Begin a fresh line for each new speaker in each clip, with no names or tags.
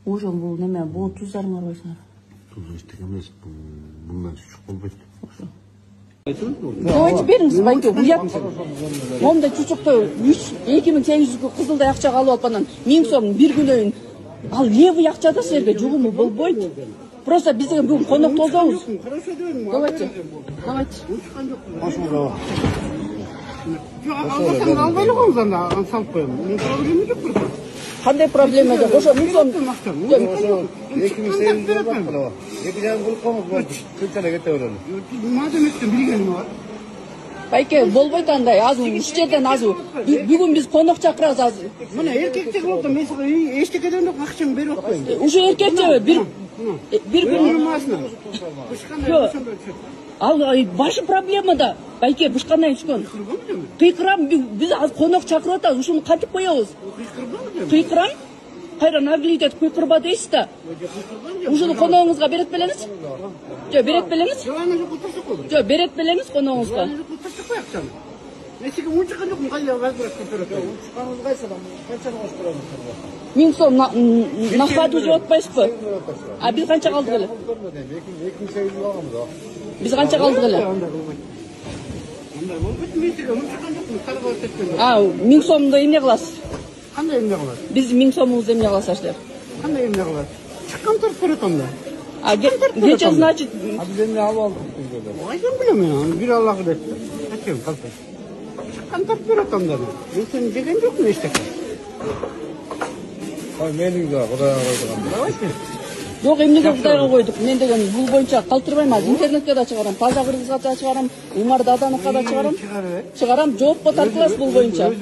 Ошо бул неме, бул туздарыңар койсуңар.
Туз эчтеке эмес, мындан чучук болбойт.
Ошо. Давайте бериңиз байке, уят. Монда чучукты 2800 кызылдай акчага алып анан 1000 сом бир күнөйүн. Ал левый акчада силерге жугуму болбойт. Просто бизге бүгүн конок толдоңуз. Давайте.
Ошондо.
Албасаң албай эле коюңуз анда, салып коем. Мен проблема жок бир.
Кандай проблема жок? Ошо 1000 сом.
Ошо
2800 болот. 2,5 кылып коюңуз болду. Күнчеле кете берели.
Мадеметтен билгеним бар.
Байке болбойт андай, азыр үч жерден азыр. Бүгүн биз конок чакырабыз азыр.
Мына эркектер болуп мен сага эчтекеден да акчаны берип коюм.
Уже эркекчеби? Бир күн. Ал башы проблемада. Байке буш кандай түшкөн? Кыйкырам, биз азыр конок чакырып атабыз, ушуну кантип коебуз? Кыйкырам? Кайра наглидет кыйкырба дейсиз да. Ушуну коногуңузга берет белеңиз? Жок, берет белеңиз? Жок, берет белеңиз коногуңузга.
Мен сиге унчукан жокмун, кайда вазбират көтөрөт.
Унчуканыңыз кайсы адам? Канчаны кош бересиз?
1000 сом накладу жеп атпайсызбы? А биз канча калдык эле?
2800 алганбыз да.
Биз канча калдык эле?
Андай болбойт, мен сиге унчукан жокмун, кайда кеткен.
1000 сомду эмне кыласыз?
Кандай эмне кылат?
Биз 1000 сомубузду эмне кыласыз деп?
Кандай эмне кылат? Чыккан тарып берет анда.
Кече, значит,
Биз эмне алып алдык күнгөдө.
Айдан билем мен, бир Аллах деп. Ачем калпай. Чыккан тарып берет анда. Мен сени жеген жокмун эчтеке.
Ой, менин да Кудайга койдуган.
Давайте.
жок эмнеге Кудайга койдук? Мен деген бул боюнча калтырбайм, азыр интернетке да чыгарам, таза кыргызга да чыгарам, Умар Дадановго да чыгарам. Чыгарам, жоопко тартыласыз бул боюнча.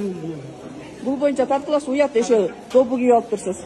Бул боюнча тартыласыз, уят ошо добу кийип алып турсуз.